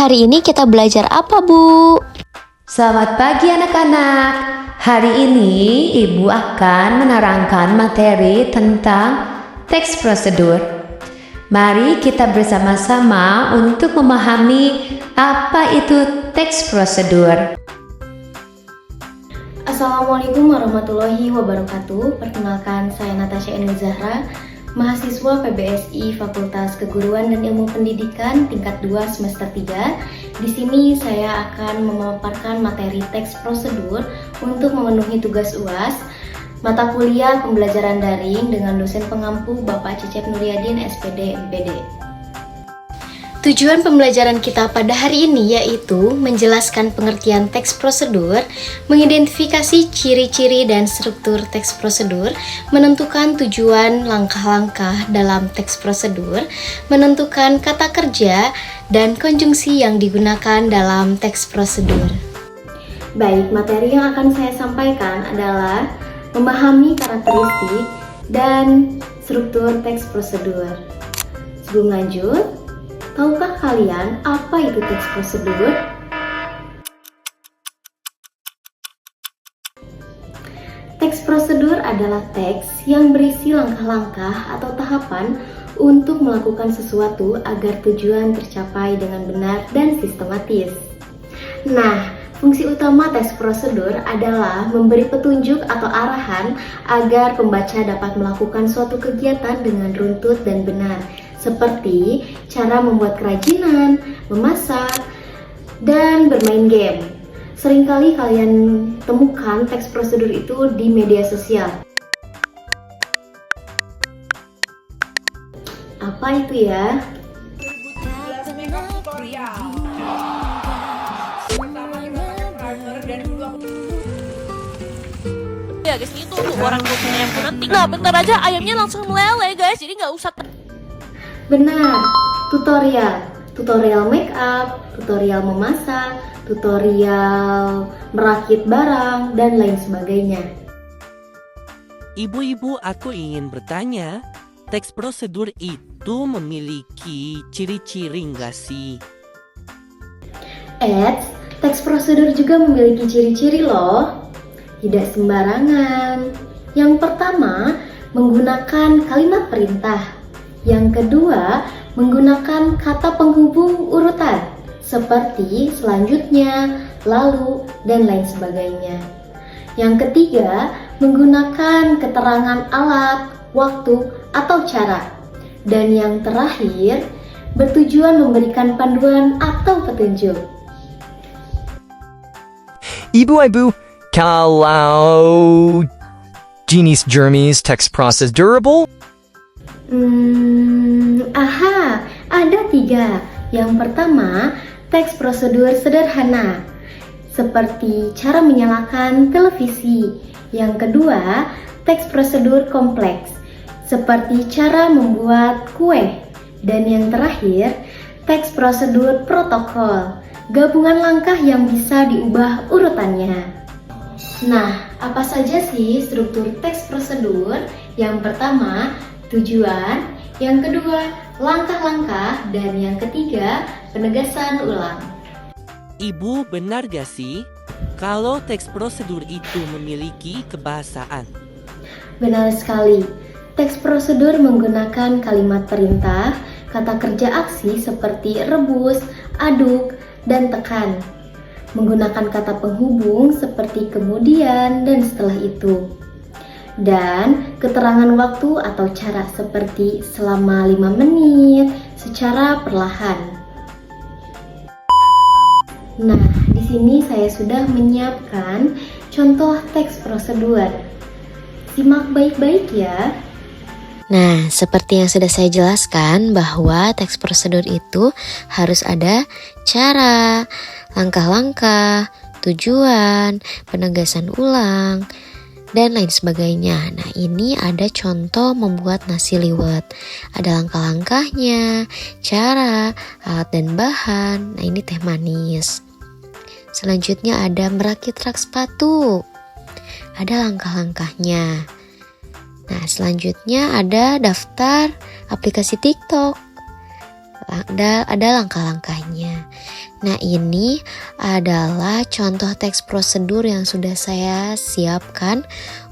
hari ini kita belajar apa, Bu? Selamat pagi anak-anak. Hari ini Ibu akan menerangkan materi tentang teks prosedur. Mari kita bersama-sama untuk memahami apa itu teks prosedur. Assalamualaikum warahmatullahi wabarakatuh. Perkenalkan, saya Natasha Eni Zahra, mahasiswa PBSI Fakultas Keguruan dan Ilmu Pendidikan tingkat 2 semester 3. Di sini saya akan memaparkan materi teks prosedur untuk memenuhi tugas UAS mata kuliah pembelajaran daring dengan dosen pengampu Bapak Cecep Nuryadin SPD MPD. Tujuan pembelajaran kita pada hari ini yaitu menjelaskan pengertian teks prosedur, mengidentifikasi ciri-ciri dan struktur teks prosedur, menentukan tujuan langkah-langkah dalam teks prosedur, menentukan kata kerja, dan konjungsi yang digunakan dalam teks prosedur. Baik, materi yang akan saya sampaikan adalah memahami karakteristik dan struktur teks prosedur. Sebelum lanjut, tahukah kalian apa itu teks prosedur? Teks prosedur adalah teks yang berisi langkah-langkah atau tahapan untuk melakukan sesuatu agar tujuan tercapai dengan benar dan sistematis. Nah, fungsi utama teks prosedur adalah memberi petunjuk atau arahan agar pembaca dapat melakukan suatu kegiatan dengan runtut dan benar, seperti cara membuat kerajinan, memasak, dan bermain game. Seringkali kalian temukan teks prosedur itu di media sosial. Apa itu ya? Ya guys, itu tuh orang punya ayam nanti. Nah, bentar aja ayamnya langsung meleleh guys, jadi nggak usah. Benar, tutorial make up, tutorial memasak, tutorial merakit barang, dan lain sebagainya. Ibu-ibu, aku ingin bertanya, teks prosedur itu memiliki ciri-ciri nggak sih? Teks prosedur juga memiliki ciri-ciri loh. Tidak sembarangan. Yang pertama, menggunakan kalimat perintah. Yang kedua, menggunakan kata penghubung urutan seperti selanjutnya, lalu, dan lain sebagainya. Yang ketiga, menggunakan keterangan alat, waktu, atau cara. Dan yang terakhir, bertujuan memberikan panduan atau petunjuk. Ibu-ibu, kalau jenis Jeremy's text process durable? Ada 3. Yang pertama, teks prosedur sederhana, seperti cara menyalakan televisi. Yang kedua, teks prosedur kompleks, seperti cara membuat kue. Dan yang terakhir, teks prosedur protokol, gabungan langkah yang bisa diubah urutannya. Nah, apa saja sih struktur teks prosedur? Yang pertama, tujuan. Yang kedua, langkah-langkah. Dan yang ketiga, penegasan ulang. Ibu, benar gak sih kalau teks prosedur itu memiliki kebahasaan? Benar sekali. Teks prosedur menggunakan kalimat perintah, kata kerja aksi seperti rebus, aduk, dan tekan. Menggunakan kata penghubung seperti kemudian dan setelah itu. Dan keterangan waktu atau cara seperti selama 5 menit secara perlahan. Nah, di sini saya sudah menyiapkan contoh teks prosedur. Simak baik-baik ya. Nah, seperti yang sudah saya jelaskan bahwa teks prosedur itu harus ada cara, langkah-langkah, tujuan, penegasan ulang, dan lain sebagainya. Nah, ini ada contoh membuat nasi liwet. Ada langkah-langkahnya, cara, alat dan bahan. Nah, ini teh manis. Selanjutnya ada merakit rak sepatu. Ada langkah-langkahnya. Nah, selanjutnya ada daftar aplikasi TikTok. Ada langkah-langkahnya. Nah, ini adalah contoh teks prosedur yang sudah saya siapkan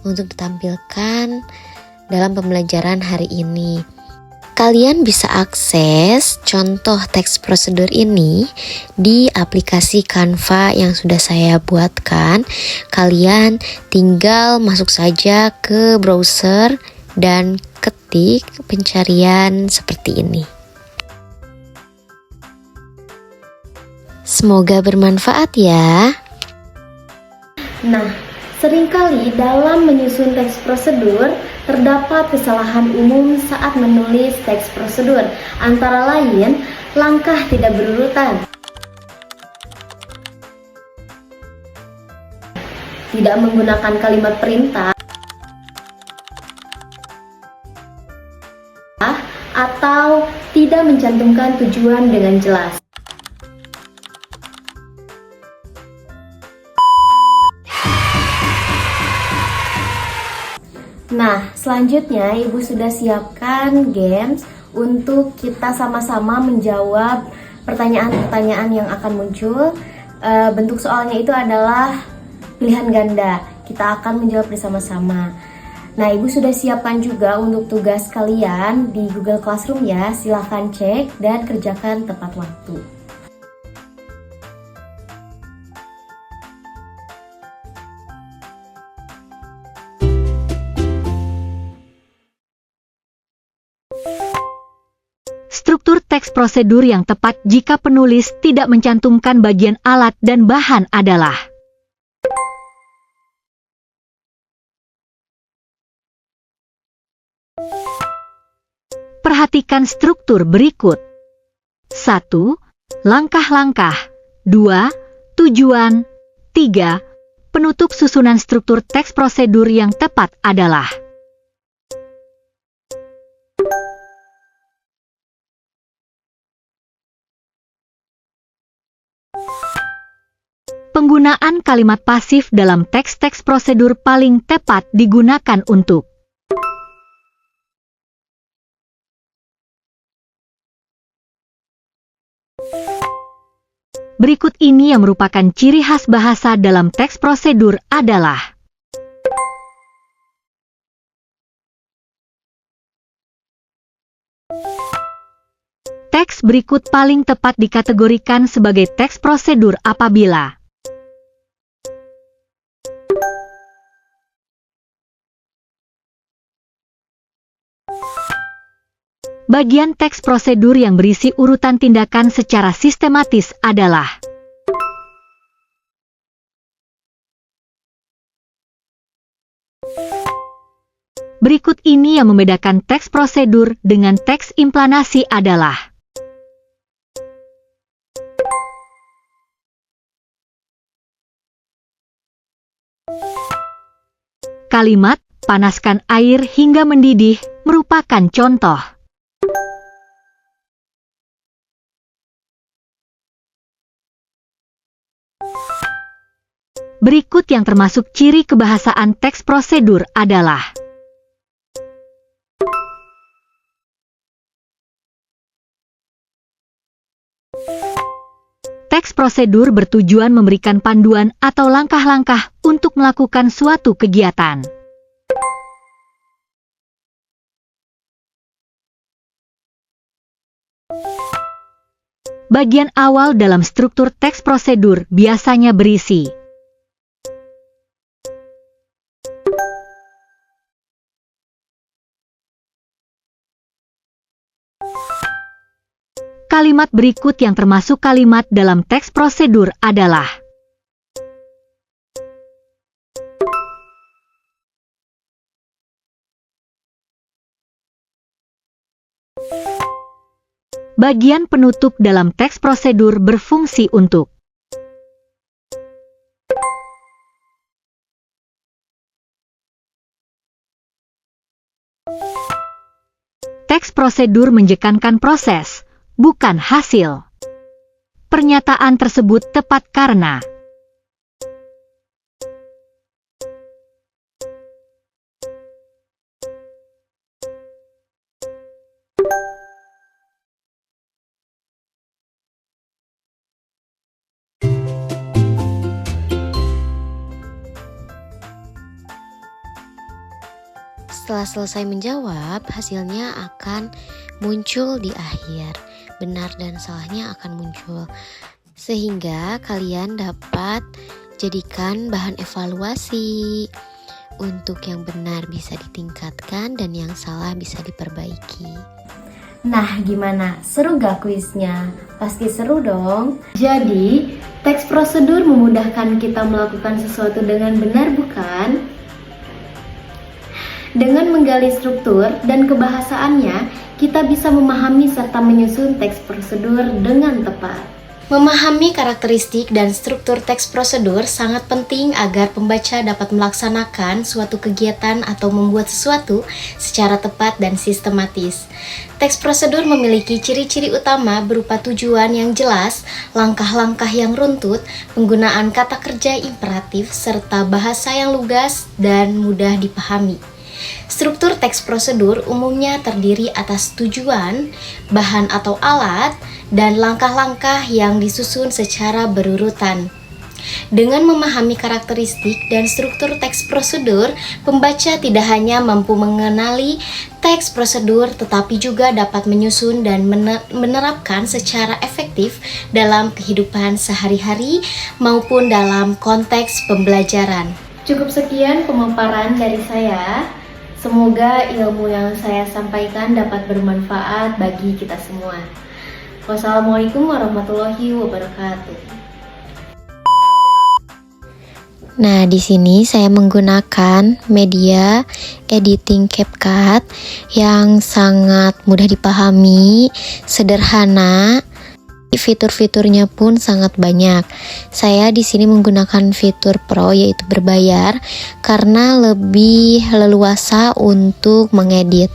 untuk ditampilkan dalam pembelajaran hari ini. Kalian bisa akses contoh teks prosedur ini di aplikasi Canva yang sudah saya buatkan. Kalian tinggal masuk saja ke browser dan ketik pencarian seperti ini. Semoga bermanfaat ya. Nah, seringkali dalam menyusun teks prosedur terdapat kesalahan umum saat menulis teks prosedur, antara lain langkah tidak berurutan, tidak menggunakan kalimat perintah, atau tidak mencantumkan tujuan dengan jelas. Nah, selanjutnya Ibu sudah siapkan games untuk kita sama-sama menjawab pertanyaan-pertanyaan yang akan muncul. Bentuk soalnya itu adalah pilihan ganda. Kita akan menjawab bersama-sama. Nah, Ibu sudah siapkan juga untuk tugas kalian di Google Classroom ya. Silahkan cek dan kerjakan tepat waktu. Struktur teks prosedur yang tepat jika penulis tidak mencantumkan bagian alat dan bahan adalah: perhatikan struktur berikut. 1. Langkah-langkah. 2. Tujuan. 3. Penutup. Susunan struktur teks prosedur yang tepat adalah: penggunaan kalimat pasif dalam teks-teks prosedur paling tepat digunakan untuk: berikut ini yang merupakan ciri khas bahasa dalam teks prosedur adalah: teks berikut paling tepat dikategorikan sebagai teks prosedur apabila: bagian teks prosedur yang berisi urutan tindakan secara sistematis adalah: berikut ini yang membedakan teks prosedur dengan teks implanasi adalah: kalimat "panaskan air hingga mendidih" merupakan contoh. Berikut yang termasuk ciri kebahasaan teks prosedur adalah: teks prosedur bertujuan memberikan panduan atau langkah-langkah untuk melakukan suatu kegiatan. Bagian awal dalam struktur teks prosedur biasanya berisi: kalimat berikut yang termasuk kalimat dalam teks prosedur adalah: bagian penutup dalam teks prosedur berfungsi untuk: teks prosedur menjekankan proses, bukan hasil. Pernyataan tersebut tepat karena Setelah selesai menjawab, hasilnya akan muncul di akhir. Benar dan salahnya akan muncul. Sehingga kalian dapat jadikan bahan evaluasi. Untuk yang benar bisa ditingkatkan dan yang salah bisa diperbaiki. Nah, gimana? Seru gak kuisnya? Pasti seru dong. Jadi, teks prosedur memudahkan kita melakukan sesuatu dengan benar, bukan? Dengan menggali struktur dan kebahasaannya, kita bisa memahami serta menyusun teks prosedur dengan tepat. Memahami karakteristik dan struktur teks prosedur sangat penting agar pembaca dapat melaksanakan suatu kegiatan atau membuat sesuatu secara tepat dan sistematis. Teks prosedur memiliki ciri-ciri utama berupa tujuan yang jelas, langkah-langkah yang runtut, penggunaan kata kerja imperatif, serta bahasa yang lugas dan mudah dipahami. Struktur teks prosedur umumnya terdiri atas tujuan, bahan atau alat, dan langkah-langkah yang disusun secara berurutan. Dengan memahami karakteristik dan struktur teks prosedur, pembaca tidak hanya mampu mengenali teks prosedur tetapi juga dapat menyusun dan menerapkan secara efektif dalam kehidupan sehari-hari maupun dalam konteks pembelajaran. Cukup sekian pemaparan dari saya. Semoga ilmu yang saya sampaikan dapat bermanfaat bagi kita semua. Wassalamualaikum warahmatullahi wabarakatuh. Nah, di sini saya menggunakan media editing CapCut yang sangat mudah dipahami, sederhana. Fitur-fiturnya pun sangat banyak. Saya di sini menggunakan fitur Pro yaitu berbayar karena lebih leluasa untuk mengedit.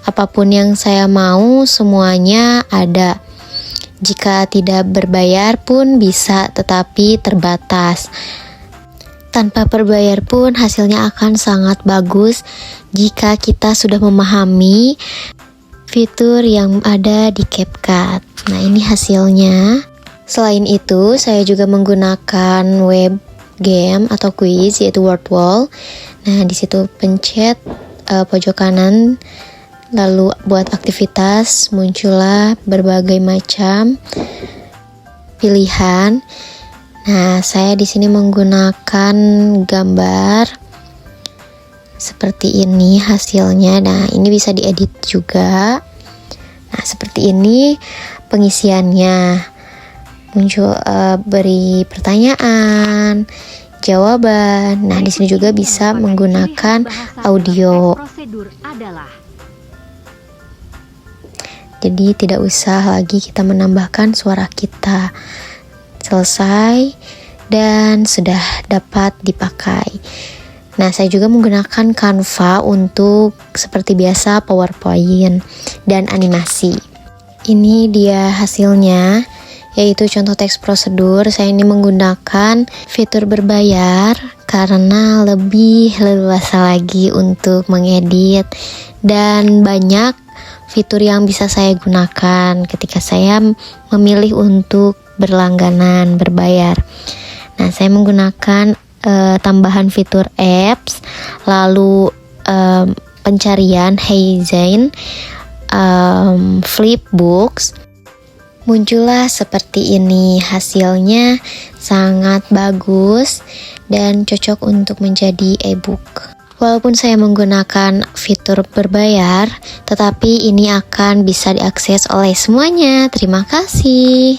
Apapun yang saya mau semuanya ada. Jika tidak berbayar pun bisa, tetapi terbatas. Tanpa berbayar pun hasilnya akan sangat bagus jika kita sudah memahami fitur yang ada di CapCut. Nah, ini hasilnya. Selain itu, saya juga menggunakan web game atau quiz yaitu word wall. Nah, di situ pencet pojok kanan, lalu buat aktivitas, muncullah berbagai macam pilihan. Nah, saya di sini menggunakan gambar seperti ini hasilnya. Nah, ini bisa diedit juga. Nah, seperti ini pengisiannya. Muncul beri pertanyaan, jawaban. Nah, di sini juga bisa menggunakan audio. Jadi tidak usah lagi kita menambahkan suara kita. Selesai dan sudah dapat dipakai. Nah, saya juga menggunakan Canva untuk seperti biasa PowerPoint dan animasi. Ini dia hasilnya, yaitu contoh teks prosedur. Saya ini menggunakan fitur berbayar karena lebih leluasa lagi untuk mengedit dan banyak fitur yang bisa saya gunakan ketika saya memilih untuk berlangganan berbayar. Nah, saya menggunakan tambahan fitur apps, lalu pencarian Heyzen, Flipbooks. Muncullah seperti ini, hasilnya sangat bagus dan cocok untuk menjadi e-book. Walaupun saya menggunakan fitur berbayar, tetapi ini akan bisa diakses oleh semuanya. Terima kasih.